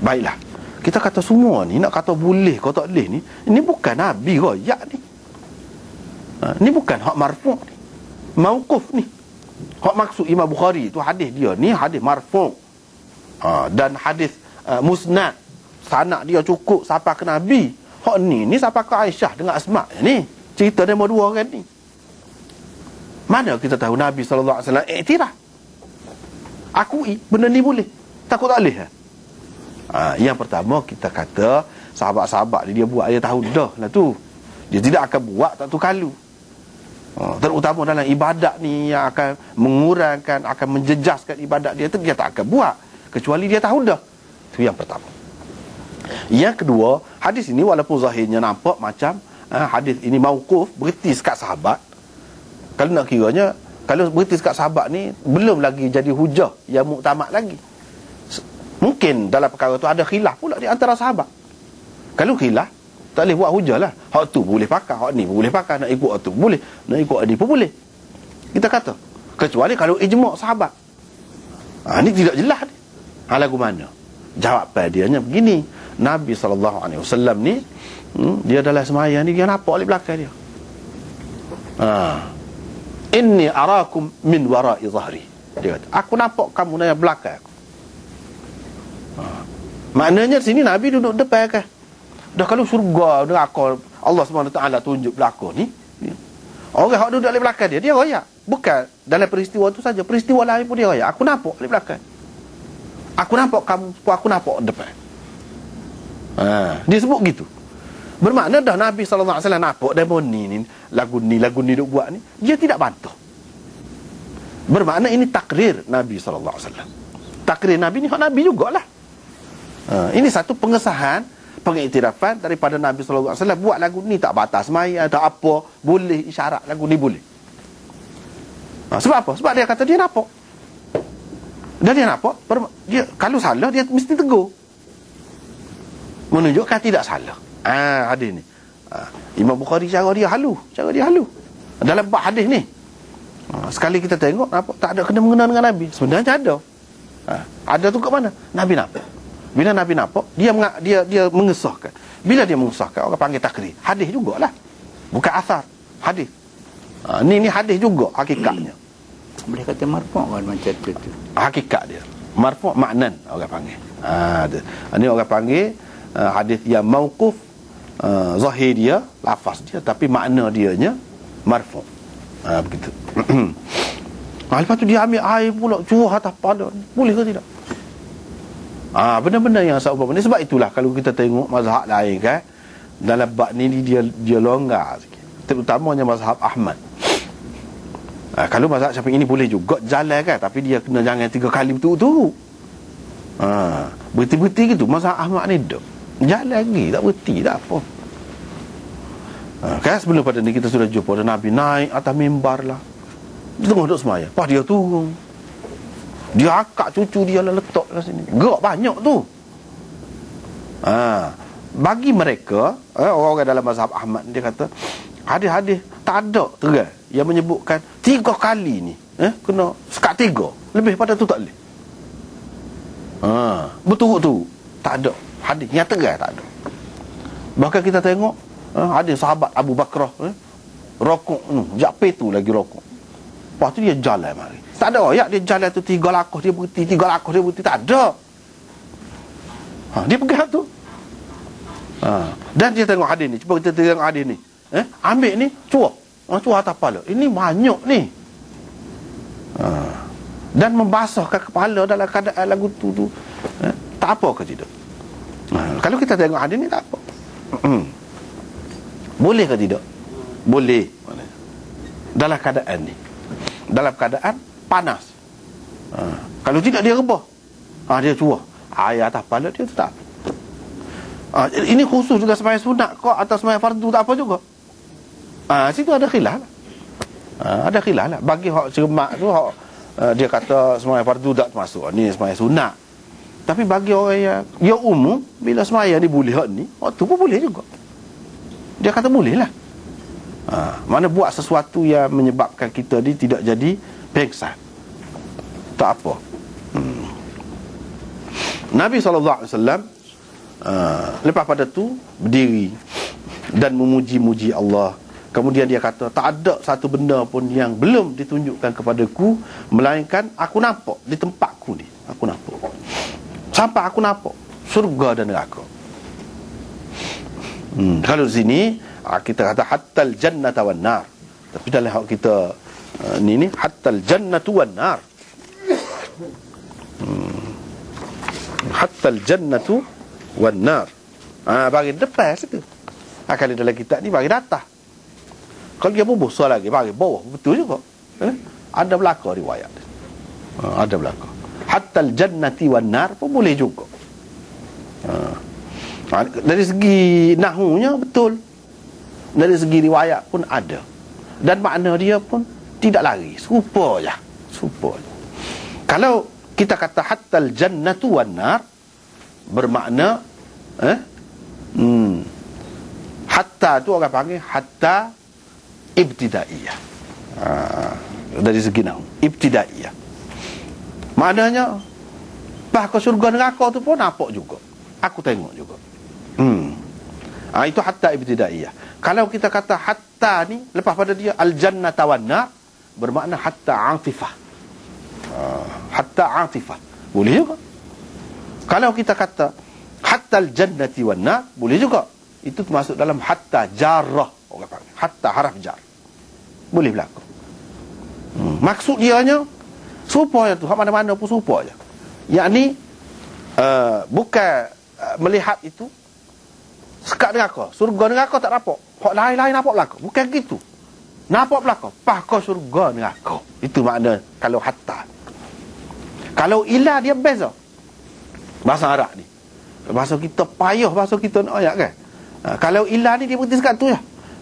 Baiklah, kita kata semua ni, nak kata boleh kau tak boleh ni, ini bukan Nabi royak ni. Ni bukan hak marfu' ni, mauquf ni. Hak maksud Imam Bukhari tu hadis dia ni hadis marfu'. Dan hadis musnad, sanad dia cukup sampai ke Nabi. Hak ni sampai ke Aisyah dengan Asma' ni. Cerita demo dua orang ni. Mana kita tahu Nabi SAW iktiraf, akui benda ni boleh, takut tak boleh. Yang pertama kita kata sahabat-sahabat dia buat, dia tahu dah lah tu. Dia tidak akan buat tak tu kalu. Terutama dalam ibadat ni yang akan mengurangkan, akan menjejaskan ibadat dia tu, dia tak akan buat kecuali dia tahu dah. Itu yang pertama. Yang kedua, hadis ini walaupun zahirnya nampak macam hadis ini mauquf, berhenti sekat sahabat. Kalau nak kiranya, kalau berhenti sekat sahabat ni belum lagi jadi hujah yang muktamad lagi. Mungkin dalam perkara tu ada khilaf pula di antara sahabat. Kalau khilaf, tak boleh buat hujah lah. Hak tu boleh pakai, hak ni boleh pakai, nak ikut hak tu boleh, nak ikut hak ni pun boleh. Kita kata, kecuali kalau ijma' sahabat. Ni tidak jelas ni. Lagu mana? Jawapan dia hanya begini. Nabi SAW ni, dia dalam semayang ni, dia nampak di belakang dia. Inni arakum min wara'i zahri. Dia kata, aku nampak kamu dari belakang aku. Maknanya di sini Nabi duduk depan kan. Dah kalau syurga neraka Allah SWT tunjuk belakang ni, orang yang duduk di belakang dia royak. Bukan dalam peristiwa tu saja, peristiwa lain pun dia royak. Aku nampak di belakang, aku nampak kamu, aku nampak depan. Dia sebut gitu. Bermakna dah Nabi SAW nampak demo ni lagu ni duk buat ni, dia tidak bantah. Bermakna ini takrir Nabi SAW. Takrir Nabi ni hak Nabi jugalah. Ini satu pengesahan, pengiktirafan daripada Nabi SAW. Buat lagu ni tak batas maya, tak apa, boleh isyarat lagu ni boleh. Sebab apa? Sebab dia kata dia nampak. Dan dia nampak, dia kalau salah dia mesti tegur, menunjukkan tidak salah. Hadis ni, Imam Bukhari cara dia halu. Dalam bab hadis ni, sekali kita tengok nampak tak ada kena mengena dengan Nabi. Sebenarnya ada. Ada tu kat mana? Nabi nampak. Bila Nabi nampak, dia mengesahkan. Bila dia mengesahkan, orang panggil takrir. Hadis jugalah, bukan asar. Hadis. Ni hadis juga hakikatnya. Boleh kata marfu' kan macam tu. Hakikat dia marfu' maknan orang panggil. Ini orang panggil hadis yang mauquf, zahir dia, lafaz dia, tapi makna dianya marfu'. Begitu. Lepas tu dia ambil air pula curah atas kepala. Boleh ke tidak? Benda-benda yang seumpama ni. Sebab itulah kalau kita tengok mazhab lain kan, dalam bab ni dia longgar sikit. Terutamanya mazhab Ahmad. Kalau mazhab Syafi'i ini boleh juga jalan kan, tapi dia kena jangan 3 kali betul-betul. Berhenti-berhenti gitu. Mazhab Ahmad ni dah jalan lagi, tak berhenti, tak apa. Kan sebelum pada ni kita sudah jumpa ada Nabi naik atas mimbar lah, dia tengah duduk semaya, pas dia turun, dia akak cucu dia lah letak kat sini. Gerak banyak tu. Bagi mereka, orang-orang dalam mazhab Ahmad, dia kata hadis-hadis tak ada terang yang menyebutkan 3 kali ni kena sekat 3. Lebih pada tu tak boleh. Betul-betul tak ada hadis yang terang, tak ada. Bahkan kita tengok ada sahabat Abu Bakrah rokok jakpe tu lagi rokok. Lepas tu dia jalan mari. Tak ada ayat dia jalan tu 3 langkah dia berhenti, 3 langkah dia berhenti, tak ada. Dia pegang tu. Dan dia tengok hadis ni. Cuba kita tengok hadis ni. Ambil ni, cuak atas kepala. Ini banyak ni. Dan membasahkan kepala dalam keadaan lagu tu tak apa ke tidak? Kalau kita tengok hadis ni tak apa. Boleh ke tidak? Boleh. Dalam keadaan ni, dalam keadaan panas. Kalau tidak dia rebah. Dia cuak air atas kepala dia, tak. Ini khusus juga sembahyang sunat kok atau sembahyang fardu tak apa juga. Situ ada khilaf lah. Ada khilaf lah. Bagi hak cermat tu, dia kata sembahyang fardu tak termasuk, ni sembahyang sunat. Tapi bagi orang yang umum, bila sembahyang ni boleh hak ni, tu pun boleh juga. Dia kata boleh lah. Mana buat sesuatu yang menyebabkan kita ni tidak jadi pengsan, tak apa. Nabi SAW lepas pada tu berdiri dan memuji-muji Allah. Kemudian dia kata, tak ada satu benda pun yang belum ditunjukkan kepadaku, melainkan aku nampak di tempatku ni. Aku nampak. Sampai aku nampak surga dan neraka. Kalau di sini kita kata hattal jannata wan nar. Tapi dalam hak kita ni hattal jannatu wan nar. Hattal jannatu wan nar. Bagi depan situ. Kalau dalam kitab ni bagi atas. Kalau dia pun besar lagi bagi bawah, betul juga. Ada belaka riwayat. Ada belaka. Hattal jannati wan nar pun boleh juga. Dari segi nahunya betul. Dari segi riwayat pun ada. Dan makna dia pun tidak lari, serupa je. Serupa je. Kalau kita kata hattal jannatu wan nar, bermakna hatta tu orang panggil hatta ibtidaiyah. Dari segi nahu ibtidaiyah, maknanya bah ke syurga neraka tu pun nampak juga, aku tengok juga. Itu hatta ibtidaiyah. Kalau kita kata hatta ni lepas pada dia al-jannata wan nar, bermakna hatta atifah. Hatta atifah boleh juga. Kalau kita kata hatta al-jannati wan nar, boleh juga. Itu termasuk dalam hatta jarrah, orang panggil hatta haraf jar, boleh berlaku. Maksud dianya serupa je tu, hak mana-mana pun serupa je. Yakni bukan melihat itu sekat neraka, surga neraka tak nampak, hak lain-lain nampak belaka, bukan gitu. Nampak belaka, pahkau surga neraka. Itu makna kalau hatta. Kalau ilah dia beza. Bahasa Arab ni, bahasa kita payah, bahasa kita nak ayat kan. Kalau ilah ni dia berhenti sekat tu je.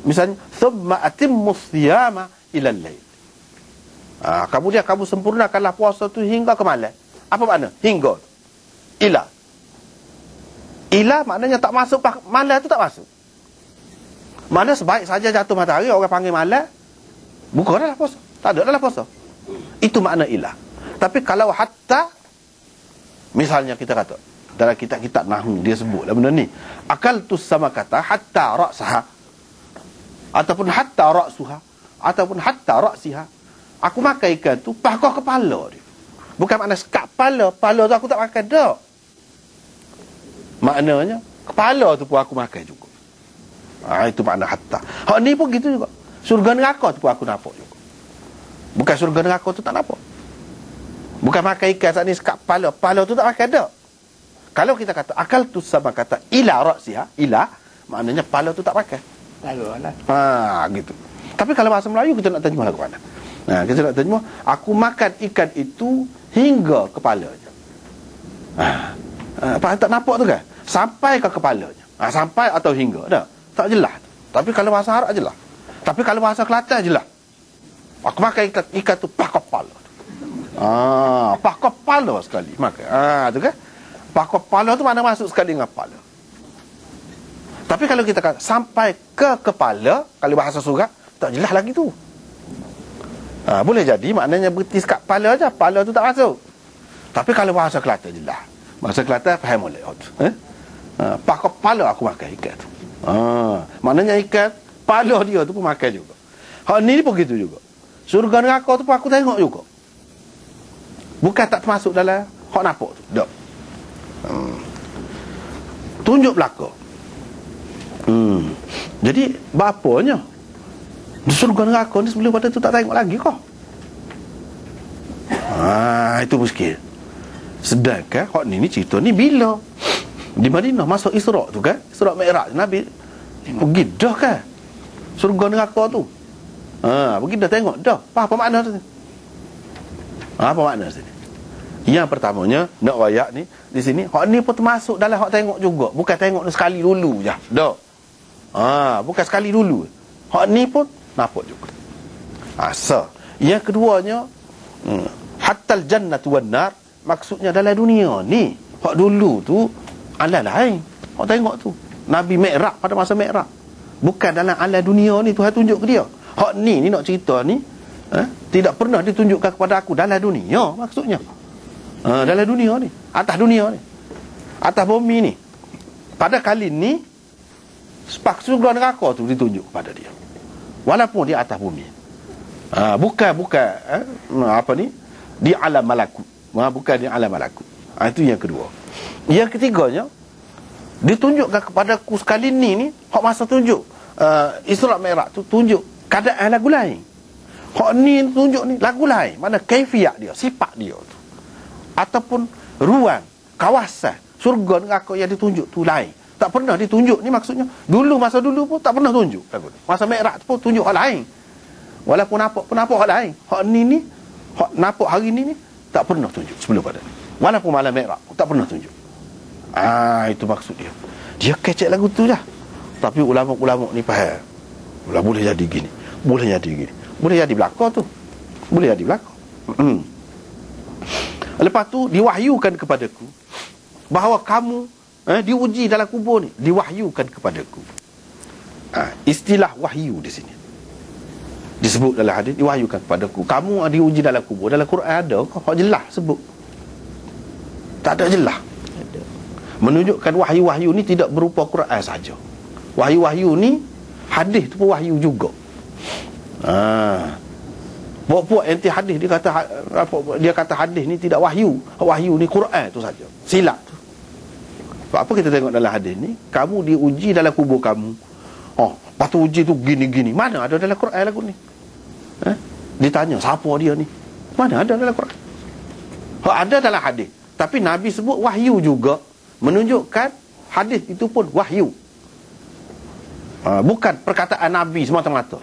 Misalnya thumma atimmus siyama ila al-lail. Kemudian kamu sempurnakanlah puasa tu hingga ke malam. Apa makna? Hingga. Ilah. Ilah maknanya tak masuk, malam tu tak masuk. Mana sebaik saja jatuh matahari orang panggil malam, buka dah puasa. Tak ada dah puasa. Itu makna ilah. Tapi kalau hatta, misalnya kita kata dalam kitab-kitab nahwu dia sebutlah benda ni, akaltus sama kata hatta ra'saha, ataupun hatta ra'suha, ataupun hatta ra'siha. Aku makan ikan tu pahkau kepala dia. Bukan makna sekat kepala, kepala tu aku tak makan dah. Maknanya kepala tu pun aku makan juga. Itu makna hatta. Hak ni pun gitu juga. Surga neraka tu pun aku nampak juga. Bukan surga neraka tu tak nampak. Bukan makan ikan saat ni sekat kepala, kepala tu tak makan dah. Kalau kita kata akal tu sama kata ila ra'siha, ila maknanya kepala tu tak makan. Taruhlah. Gitu. Tapi kalau bahasa Melayu kita nak terjemah ke mana? Kita nak terjemah, aku makan ikan itu hingga kepalanya. Tak nampak tu kan? Sampai ke kepalanya. Sampai atau hingga. Dah. Tak jelas. Tapi kalau bahasa Arab jelas. Tapi kalau bahasa Kelantan jelas. Aku makan ikan tu pah kepala. Pah kepala sekali makan. Tu kan? Pah kepala tu mana masuk sekali dengan kepala. Tapi kalau kita kata sampai ke kepala, kalau bahasa surat tak jelas lagi tu. Boleh jadi maknanya berhenti sekat kepala aja, kepala tu tak masuk. Tapi kalau bahasa Kelantan jelas. Bahasa Kelantan faham boleh. Pah kepala aku makan ikan tu. Maknanya ikan kepala dia tu pun makan juga. Hak ni pun gitu juga. Surga neraka tu pun aku tengok juga. Bukan tak termasuk dalam hak nampak tu. Tak. Tunjuk belaka. Jadi bapanya di surga neraka ni sebelum pada tu tak tengok lagi kau. Itu muskil. Sedangkan hak ni cerita ni bila di Madinah masuk Isra' tu kan, Isra' Mi'raj Nabi pergi dah kan surga neraka tu. Pergi dah tengok dah. Apa makna tu? Apa makna sini? Yang pertamanya nak wayak ni di sini hak ni pun termasuk dalam hak tengok juga. Bukan tengok ni sekali dulu je. Dah. Bukan sekali dulu. Hak ni pun nampak juga. Yang keduanya hattal jannatu wan nar, maksudnya dalam dunia ni. Hak dulu tu alam lain. Hak tengok tu Nabi Mi'raj pada masa Mi'raj. Bukan dalam alam dunia ni Tuhan tunjuk ke dia. Hak ni nak cerita ni tidak pernah ditunjukkan kepada aku dalam dunia maksudnya. Dalam dunia ni, atas dunia ni. Atas bumi ni. Pada kali ni surga neraka tu ditunjuk kepada dia. Walaupun dia atas bumi. Bukan apa ni? Di alam malakut. Bukan di alam malakut. Itu yang kedua. Yang ketiganya, ditunjukkan kepadaku sekali ni hak masa tunjuk Isra Mi'raj tu tunjuk keadaan lagu lain. Hak ni tunjuk ni lagu lain. Mana kaifiat dia, sifat dia tu. Ataupun ruang, kawasan surga neraka yang ditunjuk tu lain. Tak pernah ditunjuk ni maksudnya. Masa dulu pun tak pernah tunjuk lagu ni. Masa Mi'raj pun tunjuk hal lain. Walaupun nampak hal lain. Hak ni hak nampak hari ni tak pernah tunjuk sebelum pada ni. Walaupun malam Mi'raj pun tak pernah tunjuk. Itu maksud dia. Dia kecek lagu tu lah. Tapi ulama-ulama ni faham. Boleh jadi gini. Boleh jadi gini. Boleh jadi belakang tu. Boleh jadi belakang. Lepas tu diwahyukan kepadaku bahawa kamu diuji dalam kubur ni, diwahyukan kepadaku. Istilah wahyu di sini disebut dalam hadis, diwahyukan kepadaku. Kamu diuji dalam kubur. Dalam Quran ada kau jelas sebut? Tak ada jelas. Menunjukkan wahyu-wahyu ni tidak berupa Quran saja. Wahyu-wahyu ni hadis tu pun wahyu juga. Puak-puak anti hadis dia kata hadis ni tidak wahyu. Wahyu ni Quran tu saja. Silap tu. Sebab apa kita tengok dalam hadis ni, kamu diuji dalam kubur kamu. Lepas tu uji tu gini-gini. Mana ada dalam Quran lagu ni? Ditanya siapa dia ni? Mana ada dalam Quran? Ada dalam hadis. Tapi Nabi sebut wahyu juga, menunjukkan hadis itu pun wahyu. Bukan perkataan Nabi semata-mata.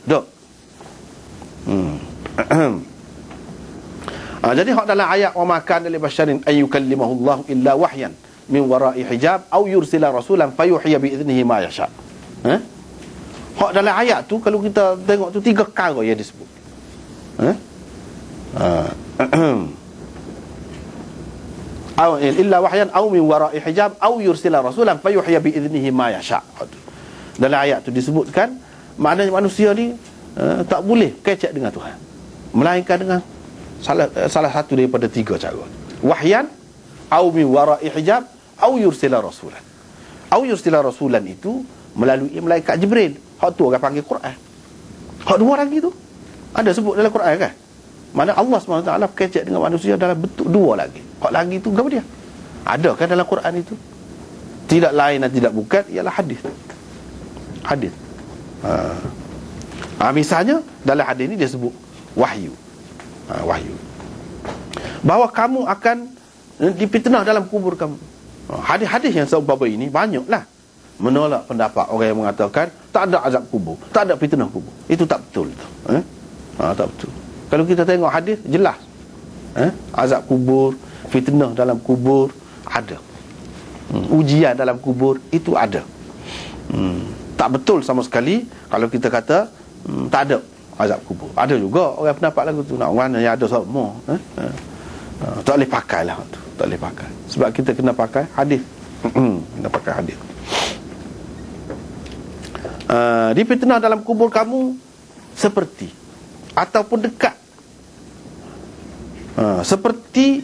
Jadi hak dalam ayat wa ma kana li basyarin ay yukallimahu Allah illa wahyan min wara'i hijab aw yursila rasulan fayuhya bi idnihi ma yasha. Hak dalam ayat tu kalau kita tengok tu 3 perkara yang disebut. Illa wahyan aw min wara'i hijab aw yursila rasulan fayuhya bi idnihi ma yasha. Dalam ayat tu disebutkan maknanya manusia ni tak boleh kecek dengan Tuhan, melainkan dengan salah satu daripada 3 cara. Wahyan, au min wara'i hijab, au yursila rasulan. Au yursila rasulan itu melalui malaikat Jibril. Hak tu orang panggil Quran. Hak 2 lagi tu ada sebut dalam Quran kan? Mana Allah SWT kecek dengan manusia dalam bentuk 2 lagi. Hak lagi tu berapa dia? Ada kan dalam Quran itu? Tidak lain dan tidak bukan ialah hadis. Hadis. Misalnya dalam hadis ni dia sebut wahyu. Wahyu. Bahawa kamu akan dipitnah dalam kubur kamu. Hadis-hadis yang seumpama ini banyaklah menolak pendapat orang yang mengatakan tak ada azab kubur, tak ada fitnah kubur. Itu tak betul tu. Tak betul. Kalau kita tengok hadis jelas. Azab kubur, fitnah dalam kubur ada. Ujian dalam kubur itu ada. Tak betul sama sekali kalau kita kata tak ada azab kubur. Ada juga orang pendapat lagu tu. Nak mana yang ada semua. Tak boleh pakai lah tu. Tak boleh pakai. Sebab kita kena pakai hadis. Kena pakai hadis. Dipitnah dalam kubur kamu seperti ataupun dekat. Seperti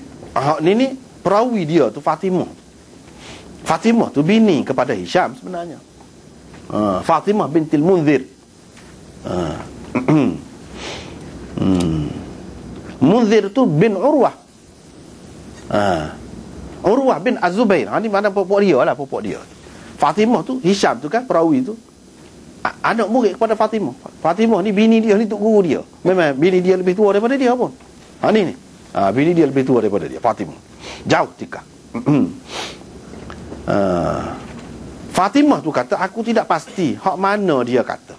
ni perawi dia tu Fatimah. Fatimah tu bini kepada Hisham sebenarnya. Fatimah bintil Munzir. Munzir tu bin Urwah. Urwah bin Az-Zubair. Ni mana pokok dia lah, pokok dia. Fatimah tu, Hisham tu kan perawi tu, anak murid kepada Fatimah. Fatimah ni bini dia ni tok guru dia. Memang bini dia lebih tua daripada dia pun. Ni bini dia lebih tua daripada dia, Fatimah. Jauh tika. Fatimah tu kata, aku tidak pasti hak mana dia kata.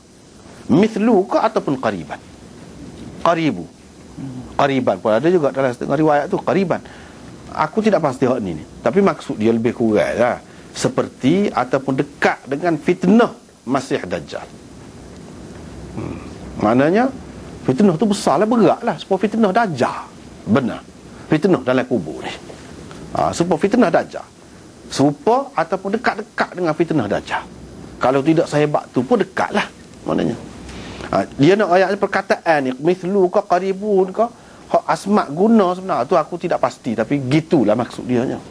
Mithlu ke ataupun qariban. Qaribu. Qariban pun ada juga dalam setengah riwayat tu, qariban. Aku tidak pasti hak ni. Tapi maksud dia lebih kurang lah. Seperti ataupun dekat dengan fitnah Masih Dajjal. Maknanya fitnah tu besar lah, berat lah. Sebab fitnah Dajjal. Benar. Fitnah dalam kubur ni. Sebab fitnah Dajjal. Serupa ataupun dekat-dekat dengan fitnah Dajjal. Kalau tidak sehebat tu pun dekat lah. Maknanya dia nak ayat perkataan ni, mithlu ke qaribun ke, asma' guna sebenarnya tu aku tidak pasti, tapi gitulah maksud dia nya.